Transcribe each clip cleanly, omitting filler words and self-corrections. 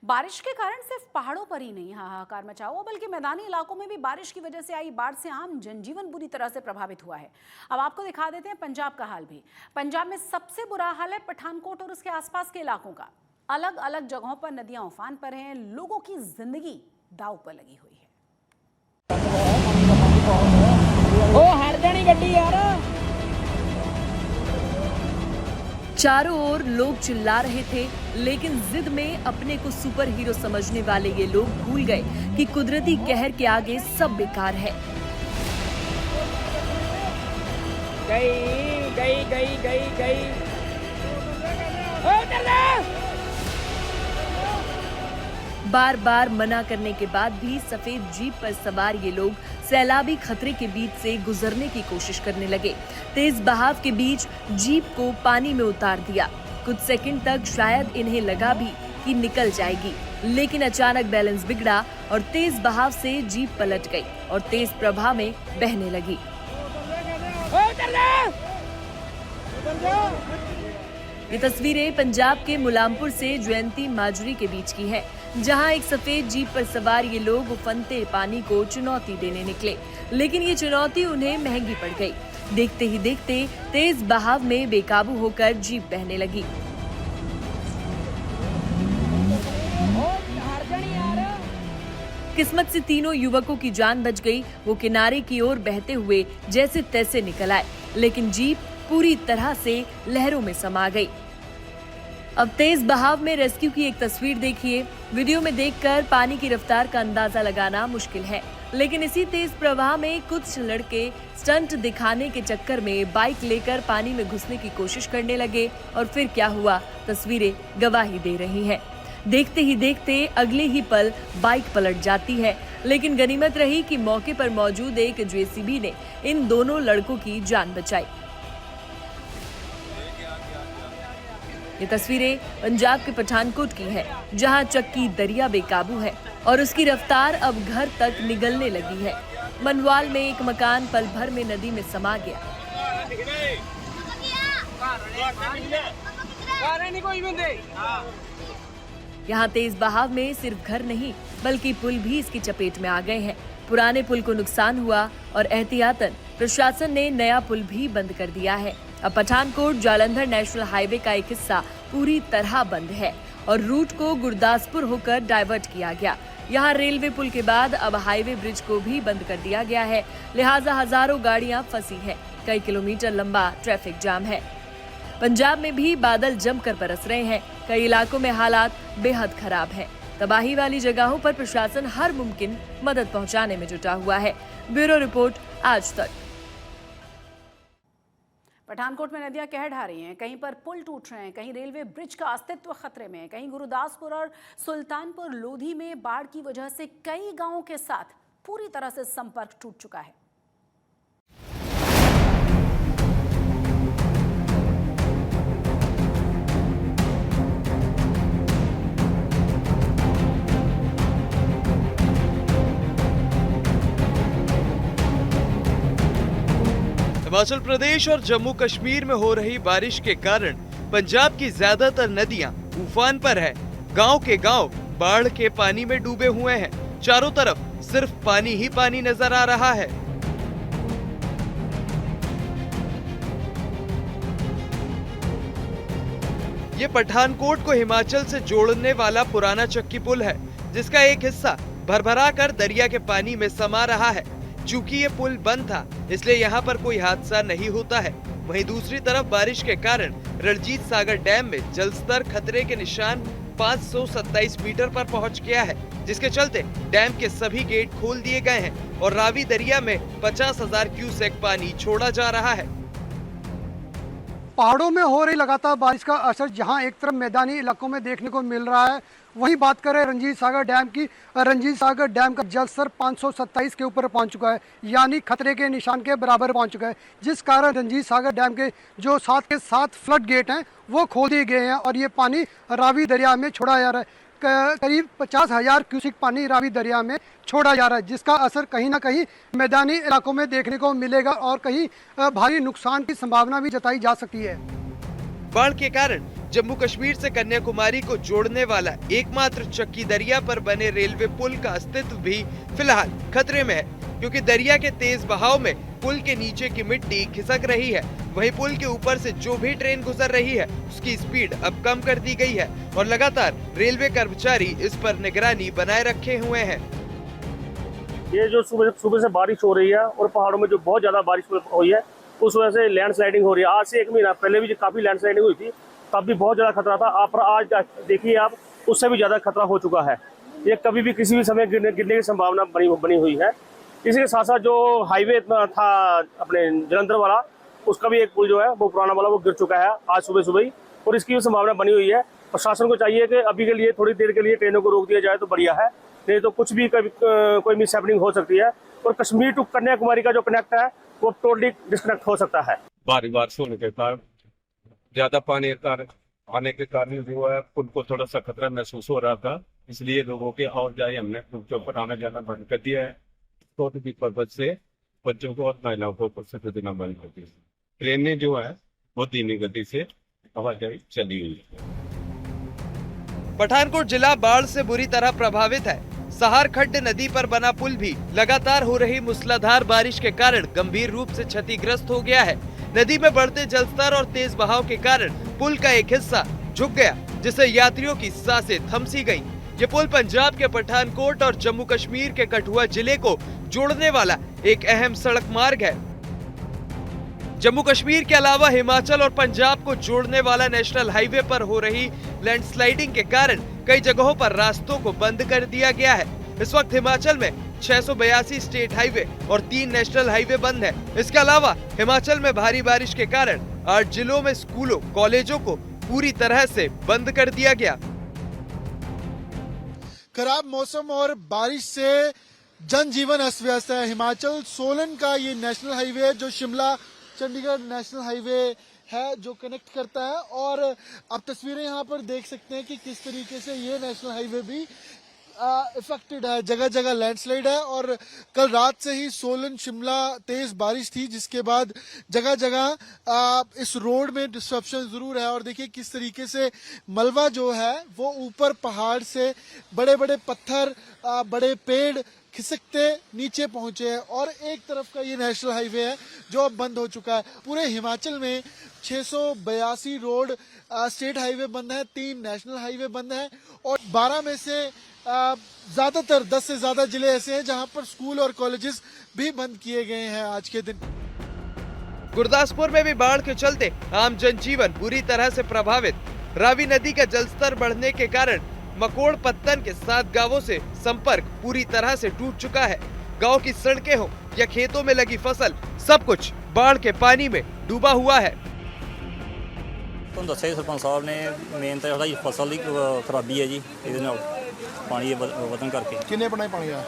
बारिश के कारण सिर्फ पहाड़ों पर ही नहीं हाहाकार मचा हुआ, बल्कि मैदानी इलाकों में भी बारिश की वजह से आई बाढ़ से आम जनजीवन बुरी तरह से प्रभावित हुआ है। अब आपको दिखा देते हैं पंजाब का हाल भी। पंजाब में सबसे बुरा हाल है पठानकोट और उसके आसपास के इलाकों का। अलग अलग जगहों पर नदियां उफान पर हैं, लोगों की जिंदगी दांव पर लगी हुई है। चारों ओर लोग चिल्ला रहे थे, लेकिन जिद में अपने को सुपर हीरो समझने वाले ये लोग भूल गए कि कुदरती कहर के आगे सब बेकार है। गई। बार बार मना करने के बाद भी सफेद जीप पर सवार ये लोग सैलाबी खतरे के बीच से गुजरने की कोशिश करने लगे। तेज बहाव के बीच जीप को पानी में उतार दिया। कुछ सेकंड तक शायद इन्हें लगा भी कि निकल जाएगी, लेकिन अचानक बैलेंस बिगड़ा और तेज बहाव से जीप पलट गई और तेज प्रवाह में बहने लगी। ये तस्वीरें पंजाब के मुलामपुर से जयंती माजरी के बीच की है, जहां एक सफेद जीप पर सवार ये लोग उफनते पानी को चुनौती देने निकले, लेकिन ये चुनौती उन्हें महंगी पड़ गई। देखते ही देखते तेज बहाव में बेकाबू होकर जीप बहने लगी। किस्मत से तीनों युवकों की जान बच गई। वो किनारे की ओर बहते हुए जैसे तैसे निकल आए, लेकिन जीप पूरी तरह से लहरों में समा गई। अब तेज बहाव में रेस्क्यू की एक तस्वीर देखिए। वीडियो में देखकर पानी की रफ्तार का अंदाजा लगाना मुश्किल है, लेकिन इसी तेज प्रवाह में कुछ लड़के स्टंट दिखाने के चक्कर में बाइक लेकर पानी में घुसने की कोशिश करने लगे और फिर क्या हुआ, तस्वीरें गवाही दे रही हैं। देखते ही देखते अगले ही पल बाइक पलट जाती है, लेकिन गनीमत रही कि मौके पर मौजूद एक जेसीबी ने इन दोनों लड़कों की जान बचाई। ये तस्वीरें पंजाब के पठानकोट की है, जहां चक्की दरिया बेकाबू है और उसकी रफ्तार अब घर तक निगलने लगी है। मनवाल में एक मकान पल भर में नदी में समा गया। यहाँ तेज बहाव में सिर्फ घर नहीं, बल्कि पुल भी इसकी चपेट में आ गए हैं। पुराने पुल को नुकसान हुआ और एहतियातन प्रशासन ने नया पुल भी बंद कर दिया है। अब पठानकोट जालंधर नेशनल हाईवे का एक हिस्सा पूरी तरह बंद है और रूट को गुरदासपुर होकर डाइवर्ट किया गया। यहाँ रेलवे पुल के बाद अब हाईवे ब्रिज को भी बंद कर दिया गया है, लिहाजा हजारों गाड़ियां फंसी हैं। कई किलोमीटर लंबा ट्रैफिक जाम है। पंजाब में भी बादल जमकर बरस रहे हैं। कई इलाकों में हालात बेहद खराब है। तबाही वाली जगहों पर प्रशासन हर मुमकिन मदद पहुंचाने में जुटा हुआ है। ब्यूरो रिपोर्ट, आज तक। पठानकोट में नदियां कहर ढा रही हैं, कहीं पर पुल टूट रहे हैं, कहीं रेलवे ब्रिज का अस्तित्व खतरे में है, कहीं गुरुदासपुर और सुल्तानपुर लोधी में बाढ़ की वजह से कई गांवों के साथ पूरी तरह से संपर्क टूट चुका है। हिमाचल प्रदेश और जम्मू कश्मीर में हो रही बारिश के कारण पंजाब की ज्यादातर नदियां उफान पर है। गांव के गांव बाढ़ के पानी में डूबे हुए हैं। चारों तरफ सिर्फ पानी ही पानी नजर आ रहा है। ये पठानकोट को हिमाचल से जोड़ने वाला पुराना चक्की पुल है, जिसका एक हिस्सा भरभरा कर दरिया के पानी में समा रहा है। चूंकि ये पुल बंद था, इसलिए यहाँ पर कोई हादसा नहीं होता है। वहीं दूसरी तरफ बारिश के कारण रणजीत सागर डैम में जलस्तर खतरे के निशान 527 मीटर पर पहुँच गया है, जिसके चलते डैम के सभी गेट खोल दिए गए हैं और रावी दरिया में 50,000 क्यूसेक पानी छोड़ा जा रहा है। पहाड़ों में हो रही लगातार बारिश का असर जहां एक तरफ मैदानी इलाकों में देखने को मिल रहा है, वहीं बात करें रंजीत सागर डैम की। रंजीत सागर डैम का जलस्तर 527 के ऊपर पहुंच चुका है, यानी खतरे के निशान के बराबर पहुंच चुका है, जिस कारण रंजीत सागर डैम के जो 7 के 7 फ्लड गेट हैं वो खोल दिए गए हैं और ये पानी रावी दरिया में छोड़ा जा रहा है। करीब 50,000 क्यूसेक पानी रावी दरिया में छोड़ा जा रहा है, जिसका असर कहीं ना कहीं मैदानी इलाकों में देखने को मिलेगा और कहीं भारी नुकसान की संभावना भी जताई जा सकती है। बाढ़ के कारण जम्मू कश्मीर से कन्याकुमारी को जोड़ने वाला एकमात्र चक्की दरिया पर बने रेलवे पुल का अस्तित्व भी फिलहाल खतरे में है, क्योंकि दरिया के तेज बहाव में पुल के नीचे की मिट्टी खिसक रही है। वहीं पुल के ऊपर से जो भी ट्रेन गुजर रही है उसकी स्पीड अब कम कर दी गई है और लगातार रेलवे कर्मचारी इस पर निगरानी बनाए रखे हुए हैं। ये जो सुबह से बारिश हो रही है और पहाड़ों में जो बहुत ज्यादा बारिश हुई है उस वजह से लैंडस्लाइडिंग हो रही है। आज से 1 महीना पहले भी काफी लैंडस्लाइडिंग हुई थी, तब भी बहुत ज्यादा खतरा था। पर आज देखिए आप, उससे भी ज्यादा खतरा हो चुका है। ये कभी भी किसी भी समय गिरने की संभावना बनी हुई है। इसी के साथ साथ जो हाईवे था अपने जलंधर वाला, उसका भी एक पुल जो है वो पुराना वाला वो गिर चुका है आज सुबह ही, और इसकी भी संभावना बनी हुई है। प्रशासन को चाहिए कि अभी के लिए थोड़ी देर के लिए ट्रेनों को रोक दिया जाए तो बढ़िया है, नहीं तो कुछ भी कोई मिस हैपनिंग हो सकती है और कश्मीर टू कन्याकुमारी का जो कनेक्ट है वो टोटली डिस्कनेक्ट हो सकता है। भारी बारिश होने के कारण ज्यादा पानी आने के कारण जो है पुल को थोड़ा सा खतरा महसूस हो रहा था, इसलिए लोगों के आवाजाही हमने पुल के ऊपर आना जाना बंद कर दिया है। तो भी पर्पज से बच्चों को और महिलाओं को ऊपर से देना बंद कर दिया। ट्रेनें जो है वो धीमी गति से आवाजाही चली हुई है। पठानकोट जिला बाढ़ से बुरी तरह प्रभावित है। सहारखड्ड नदी पर बना पुल भी लगातार हो रही मूसलाधार बारिश के कारण गंभीर रूप से क्षतिग्रस्त हो गया है। नदी में बढ़ते जलस्तर और तेज बहाव के कारण पुल का एक हिस्सा झुक गया, जिससे यात्रियों की सांसें थम सी गईं। ये पुल पंजाब के पठानकोट और जम्मू कश्मीर के कठुआ जिले को जोड़ने वाला एक अहम सड़क मार्ग है। जम्मू कश्मीर के अलावा हिमाचल और पंजाब को जोड़ने वाला नेशनल हाईवे पर हो रही लैंडस्लाइडिंग के कारण कई जगहों पर रास्तों को बंद कर दिया गया है। इस वक्त हिमाचल में 682 स्टेट हाईवे और 3 नेशनल हाईवे बंद है। इसके अलावा हिमाचल में भारी बारिश के कारण 8 जिलों में स्कूलों, कॉलेजों को पूरी तरह से बंद कर दिया गया। खराब मौसम और बारिश से जनजीवन अस्त व्यस्त है। हिमाचल सोलन का ये नेशनल हाईवे जो शिमला चंडीगढ़ नेशनल हाईवे है जो कनेक्ट करता है, और आप तस्वीरें यहाँ पर देख सकते हैं कि किस तरीके से ये नेशनल हाईवे भी इफेक्टेड है। जगह जगह लैंडस्लाइड है और कल रात से ही सोलन शिमला तेज बारिश थी, जिसके बाद जगह जगह इस रोड में डिस्ट्रप्शन जरूर है। और देखिए किस तरीके से मलबा जो है वो ऊपर पहाड़ से बड़े बड़े पत्थर, बड़े पेड़ खिसकते नीचे पहुंचे हैं, और एक तरफ का ये नेशनल हाईवे है जो अब बंद हो चुका है। पूरे हिमाचल में 682 रोड स्टेट हाईवे बंद है, 3 नेशनल हाईवे बंद है, और 12 में से ज्यादातर 10 से ज्यादा जिले ऐसे हैं जहां पर स्कूल और कॉलेजेस भी बंद किए गए हैं आज के दिन। गुरदासपुर में भी बाढ़ के चलते आम जनजीवन बुरी तरह से प्रभावित। रावी नदी का जलस्तर बढ़ने के कारण मकोड़ पत्तन के 7 गांवों से संपर्क पूरी तरह से टूट चुका है। गांव की सड़कें हो या खेतों में लगी फसल, सब कुछ बाढ़ के पानी में डूबा हुआ है। ਤੁਹਾਨੂੰ ਦੱਸਿਆ ਸਰਪੰਚ ਸਾਹਿਬ ਨੇ ਮੇਨ ਤਾਂ ਸਾਡੀ ਫਸਲ ਦੀ ਖਰਾਬੀ ਹੈ ਜੀ, ਇਹਦੇ ਨਾਲ ਪਾਣੀ ਵਧਣ ਕਰਕੇ। ਕਿੰਨੇ ਬਣਾਏ ਪਾਣੀ ਆ?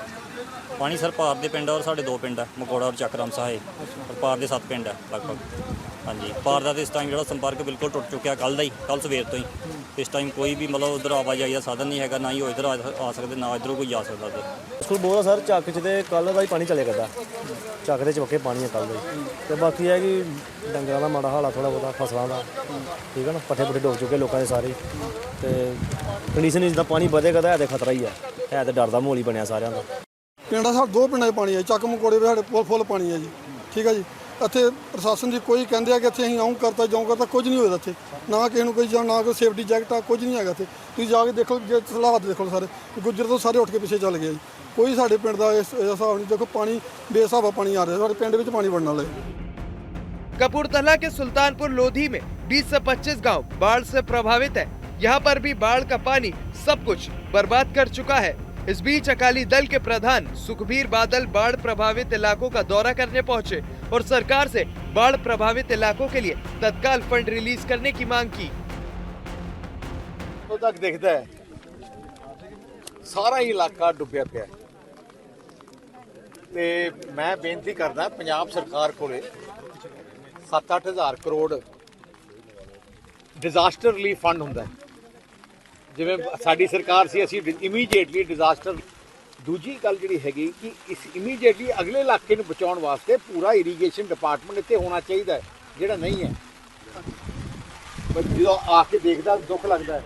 ਪਾਣੀ ਸਰ ਪਾਰ ਦੇ ਪਿੰਡ ਔਰ ਸਾਡੇ 2 ਪਿੰਡ ਆ, ਮਕੋੜਾ ਔਰ ਚੱਕਰਾਮ ਸਹਾਏ, ਔਰ ਪਾਰ ਦੇ 7 ਪਿੰਡ ਆ ਲਗਭਗ। ਹਾਂਜੀ, ਪਾਰ ਦਾ ਤੇ ਇਸ ਟਾਈਮ ਜਿਹੜਾ ਸੰਪਰਕ ਬਿਲਕੁਲ ਟੁੱਟ ਚੁੱਕਿਆ ਕੱਲ ਸਵੇਰ ਤੋਂ ਹੀ। ਇਸ ਟਾਈਮ ਕੋਈ ਵੀ ਮਤਲਬ ਉਧਰ ਆਵਾਜਾਈ ਦਾ ਸਾਧਨ ਨਹੀਂ ਹੈਗਾ, ਨਾ ਹੀ ਉਹ ਇੱਧਰ ਆ ਸਕਦੇ, ਨਾ ਇੱਧਰੋਂ ਕੋਈ ਜਾ ਸਕਦਾ। ਸਕੂਲ ਬਹੁਤ ਸਰ ਚੱਕ 'ਚ ਤੇ ਕੱਲ੍ਹ ਦਾ ਹੀ ਪਾਣੀ ਚੱਲਿਆ ਕਰਦਾ, ਚੱਕ ਦੇ ਚੁੱਕੇ ਪਾਣੀ ਹੈ ਕੱਲ੍ਹ ਦਾ ਹੀ। ਤੇ ਬਾਕੀ ਹੈ ਕਿ ਡੰਗਰਾਂ ਦਾ ਮਾੜਾ ਹਾਲ ਆ, ਥੋੜ੍ਹਾ ਬਹੁਤਾ ਫਸਲਾਂ ਦਾ, ਠੀਕ ਹੈ ਨਾ, ਪੱਠੇ ਪੁੱਠੇ ਡੁੱਬ ਚੁੱਕੇ ਲੋਕਾਂ ਦੇ ਸਾਰੇ। ਤੇ ਕੰਡੀਸ਼ਨ ਜਿੱਦਾਂ ਪਾਣੀ ਵਧੇਗਾ ਤਾਂ ਹੈ ਤਾਂ ਖਤਰਾ ਹੀ ਹੈ ਤਾਂ ਡਰ ਦਾ ਮਾਹੌਲ ਹੀ ਬਣਿਆ ਸਾਰਿਆਂ ਦਾ। ਪਿੰਡਾਂ ਸਾਡੇ 2 ਪਿੰਡਾਂ 'ਚ ਪਾਣੀ ਹੈ, ਚੱਕ ਮਕੋੜੇ ਵੀ ਸਾਡੇ ਫੁੱਲ ਪਾਣੀ ਹੈ ਜੀ, ਠੀਕ ਹੈ ਜੀ। ਇੱਥੇ ਪ੍ਰਸ਼ਾਸਨ ਦੀ ਕੋਈ ਕਹਿੰਦੇ ਆ ਕਿ ਇੱਥੇ ਅਸੀਂ ਆਉਂ ਕਰਤਾ ਜਾਉਂ ਕਰਤਾ, ਕੁਝ ਨਹੀਂ ਹੋਇਆ ਇੱਥੇ, ਨਾ ਕਿਸੇ ਨੂੰ ਕੋਈ ਨਾ ਕੋਈ ਸੇਫਟੀ ਜੈਕਟ ਆ, ਕੁਝ ਨਹੀਂ ਹੈਗਾ ਇੱਥੇ। ਤੁਸੀਂ ਜਾ ਕੇ ਦੇਖੋ, ਜੇ ਹਾਲਾਤ ਦੇਖੋ ਸਾਰੇ, ਗੁੱਜਰ ਤੋਂ ਸਾਰੇ ਉੱਠ ਕੇ ਪਿੱਛੇ ਚੱਲ ਗਏ ਜੀ। ਕੋਈ ਸਾਡੇ ਪਿੰਡ ਦਾ ਇਸ ਹਿਸਾਬ ਨਹੀਂ। ਦੇਖੋ ਪਾਣੀ ਬੇਹਿਸਾਬਾ ਪਾਣੀ ਆ ਰਿਹਾ, ਸਾਡੇ ਪਿੰਡ ਵਿੱਚ ਪਾਣੀ ਵੜਨ ਵਾਲਾ ਹੈ। कपूरथला के सुल्तानपुर लोधी में 20 से 25 गांव बाढ़ से प्रभावित है। यहाँ पर भी बाढ़ का पानी सब कुछ बर्बाद कर चुका है। इस बीच अकाली दल के प्रधान सुखबीर बादल बाढ़ प्रभावित इलाकों का दौरा करने पहुंचे और सरकार से बाढ़ प्रभावित इलाकों के लिए तत्काल फंड रिलीज करने की मांग की। तो तक दिखता है सारा ही इलाका डुबिया पिया ते मैं बेनती करदा पंजाब सरकार कोले 7-8 हज़ार करोड़ डिजास्टर रिलीफ फंड हुंदा है। जिवें साडी सरकार सी असीं इमीडिएटली डिजास्टर, दूजी गल जिहड़ी हैगी कि इस इमीडिएटली अगले इलाके नूं बचाउण वास्ते पूरा इरीगेशन डिपार्टमेंट इत्थे होना चाहिए, जिहड़ा नहीं है। जो आके देखदा दुख लगता है।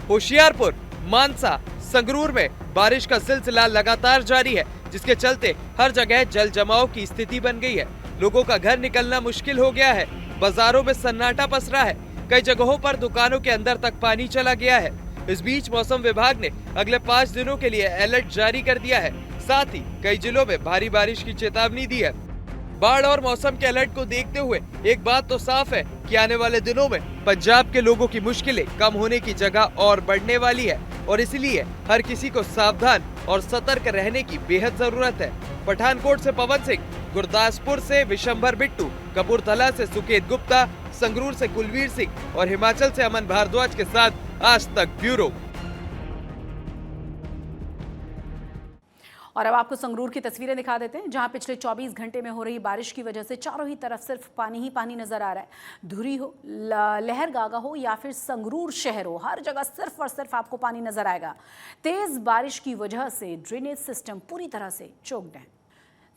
होशियारपुर, मानसा, संगरूर में बारिश का सिलसिला लगातार जारी है, जिसके चलते हर जगह जल जमाव की स्थिति बन गई है। लोगों का घर निकलना मुश्किल हो गया है। बाजारों में सन्नाटा पसरा है। कई जगहों पर दुकानों के अंदर तक पानी चला गया है। इस बीच मौसम विभाग ने अगले 5 दिनों के लिए अलर्ट जारी कर दिया है। साथ ही कई जिलों में भारी बारिश की चेतावनी दी है। बाढ़ और मौसम के अलर्ट को देखते हुए एक बात तो साफ है कि आने वाले दिनों में पंजाब के लोगों की मुश्किलें कम होने की जगह और बढ़ने वाली है और इसलिए हर किसी को सावधान और सतर्क रहने की बेहद जरूरत है। पठानकोट से पवन सिंह, गुरदासपुर से विशंभर बिट्टू, कपूरथला से सुकेत गुप्ता, संगरूर से कुलवीर सिंह और हिमाचल से अमन भारद्वाज के साथ आज तक ब्यूरो। और अब आपको संगरूर की तस्वीरें दिखा देते हैं, जहां पिछले 24 घंटे में हो रही बारिश की वजह से चारों ही तरफ सिर्फ पानी ही पानी नजर आ रहा है। धुरी हो, लहरगागा हो या फिर संगरूर शहर हो, हर जगह सिर्फ और सिर्फ आपको पानी नजर आएगा। तेज बारिश की वजह से ड्रेनेज सिस्टम पूरी तरह से चोक्ड है।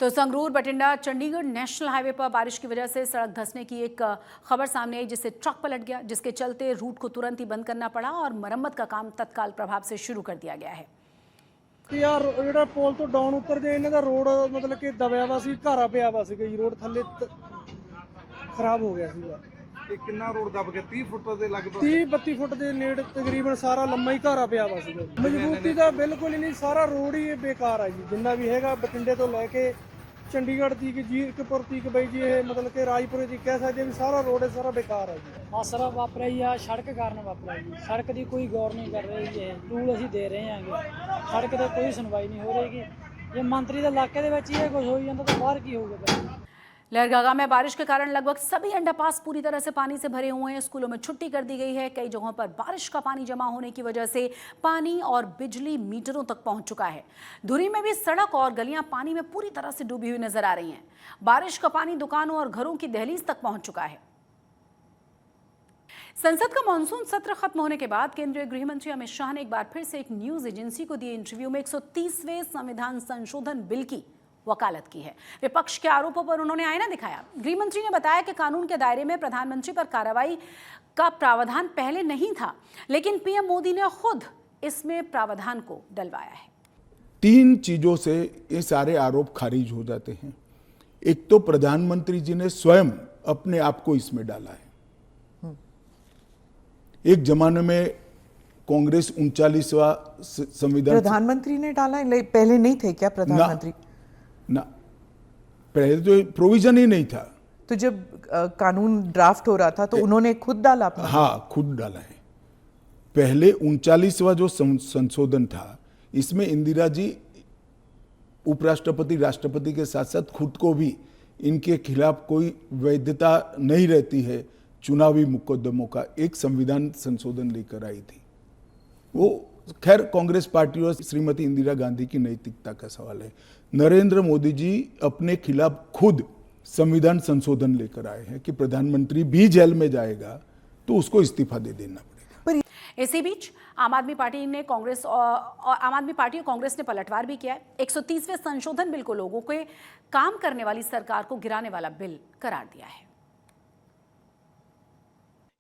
तो संगरूर बठिंडा चंडीगढ़ नेशनल हाईवे पर बारिश की वजह से सड़क धंसने की एक खबर सामने आई, जिससे ट्रक पलट गया, जिसके चलते रूट को तुरंत ही बंद करना पड़ा और मरम्मत का काम तत्काल प्रभाव से शुरू कर दिया गया है। यार ਜਿਹੜਾ ਪੁਲ ਤੋਂ ਡਾਊਨ ਉਤਰਦੇ ਇਹਨਾਂ ਦਾ ਰੋਡ ਮਤਲਬ ਕਿ ਦਬਿਆ ਵਾ ਸੀ, ਘਾਰਾ ਪਿਆ ਵਾ ਸੀ ਜੀ, ਰੋਡ ਥੱਲੇ ਖਰਾਬ ਹੋ ਗਿਆ ਸੀਗਾ। ਇਹ ਕਿੰਨਾ ਰੋਡ ਦਬ ਗਿਆ? 30 ਫੁੱਟ ਦੇ ਲਗਭਗ 30-32 ਫੁੱਟ ਦੇ ਨੇੜੇ ਤਕਰੀਬਨ ਸਾਰਾ ਲੰਮਾ ਹੀ ਘਾਰਾ ਪਿਆ ਵਾ ਸੀਗਾ। ਮਜ਼ਬੂਤੀ ਦਾ ਬਿਲਕੁਲ ਹੀ ਨਹੀਂ, ਸਾਰਾ ਰੋਡ ਹੀ ਬੇਕਾਰ ਆ ਜੀ, ਜਿੰਨਾ ਵੀ ਹੈਗਾ ਬਠਿੰਡੇ ਤੋਂ ਲੈ ਕੇ ਚੰਡੀਗੜ੍ਹ ਤੀਕ ਜੀਰਕਪੁਰ ਤੀਕ ਬਈ ਜੀ, ਇਹ ਮਤਲਬ ਕਿ ਰਾਜਪੁਰੇ ਦੀ ਕਹਿ ਸਕਦੇ ਵੀ ਸਾਰਾ ਰੋਡ ਹੈ ਸਾਰਾ ਬੇਕਾਰ ਹੈ ਜੀ। ਹਾਦਸਾ ਵਾਪਰਿਆ ਜੀ ਆ ਸੜਕ ਕਾਰਨ ਵਾਪਰਿਆ ਜੀ। ਸੜਕ ਦੀ ਕੋਈ ਗੌਰ ਨਹੀਂ ਕਰ ਰਹੀ ਜੀ, ਟੂਲ ਅਸੀਂ ਦੇ ਰਹੇ ਹਾਂਗੇ, ਸੜਕ ਤੇ ਕੋਈ ਸੁਣਵਾਈ ਨਹੀਂ ਹੋ ਰਹੀਗੀ। ਜੇ ਮੰਤਰੀ ਦੇ ਇਲਾਕੇ ਦੇ ਵਿੱਚ ਇਹ ਕੁਝ ਹੋਈ ਜਾਂਦਾ ਤਾਂ ਬਾਹਰ ਕੀ ਹੋਊਗਾ? लहरगागा में बारिश के कारण लगभग सभी अंडरपास पूरी तरह से पानी से भरे हुए हैं। स्कूलों में छुट्टी कर दी गई है। कई जगहों पर बारिश का पानी जमा होने की वजह से पानी और बिजली मीटरों तक पहुंच चुका है। धुरी में भी सड़क और गलियां पानी में पूरी तरह से डूबी हुई नजर आ रही हैं। बारिश का पानी दुकानों और घरों की दहलीज तक पहुंच चुका है। संसद का मानसून सत्र खत्म होने के बाद केंद्रीय गृह मंत्री अमित शाह ने एक बार फिर से एक न्यूज एजेंसी को दिए इंटरव्यू में 130वें संविधान संशोधन बिल की वकालत की है। विपक्ष के आरोपों पर उन्होंने आईना दिखाया। गृह मंत्री ने बताया कि कानून के दायरे में प्रधानमंत्री पर कार्रवाई का प्रावधान पहले नहीं था, लेकिन पीएम मोदी ने खुद इसमें प्रावधान को डलवाया है। 3 चीजों से ये सारे आरोप खारिज हो जाते हैं। एक तो प्रधानमंत्री जी ने स्वयं अपने आप को इसमें डाला है। एक जमाने में कांग्रेस 39वां संविधान प्रधानमंत्री ने डाला है, पहले नहीं थे क्या प्रधानमंत्री? ना, पहले तो प्रोविजन ही नहीं था। तो जब कानून ड्राफ्ट हो रहा था तो उन्होंने खुद डाला अपना? हाँ, खुद डाला है। पहले 39वां जो संशोधन था, इसमें इंदिरा जी उपराष्ट्रपति राष्ट्रपति के साथ साथ खुद को भी इनके खिलाफ कोई वैधता नहीं रहती है चुनावी मुकदमों का एक संविधान संशोधन लेकर आई थी। वो खैर कांग्रेस पार्टी और श्रीमती इंदिरा गांधी की नैतिकता का सवाल है। नरेंद्र मोदी जी अपने खिलाफ खुद संविधान संशोधन लेकर आए हैं कि प्रधानमंत्री भी जेल में जाएगा तो उसको इस्तीफा दे देना पड़ेगा। इसी बीच आम आदमी पार्टी और कांग्रेस ने पलटवार भी किया है। 130वें संशोधन बिल को लोगों के काम करने वाली सरकार को गिराने वाला बिल करार दिया है।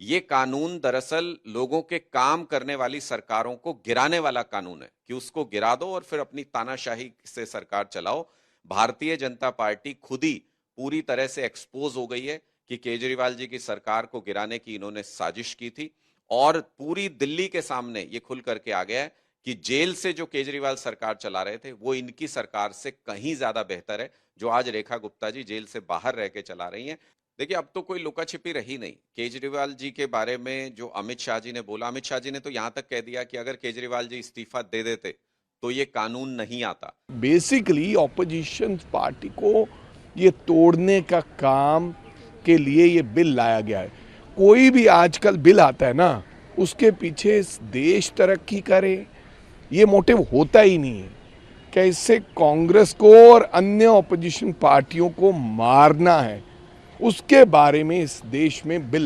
ये कानून दरअसल लोगों के काम करने वाली सरकारों को गिराने वाला कानून है कि उसको गिरा दो और फिर अपनी तानाशाही से सरकार चलाओ। भारतीय जनता पार्टी खुद ही पूरी तरह से एक्सपोज हो गई है कि केजरीवाल जी की सरकार को गिराने की इन्होंने साजिश की थी और पूरी दिल्ली के सामने ये खुल करके आ गया है कि जेल से जो केजरीवाल सरकार चला रहे थे वो इनकी सरकार से कहीं ज्यादा बेहतर है, जो आज रेखा गुप्ता जी जेल से बाहर रह के चला रही हैं। देखिए, अब तो कोई लुका छिपी रही नहीं। केजरीवाल जी के बारे में जो अमित शाह जी ने बोला, अमित शाह जी ने तो यहां तक कह दिया कि अगर केजरीवाल जी इस्तीफा दे देते तो ये कानून नहीं आता। बेसिकली ऑपोजिशन पार्टी को ये तोड़ने का काम के लिए ये बिल लाया गया है। कोई भी आजकल बिल आता है ना, उसके पीछे देश तरक्की करे ये मोटिव होता ही नहीं है। कैसे कांग्रेस को और अन्य ऑपोजिशन पार्टियों को मारना है, उसके बारे में इस देश में बिल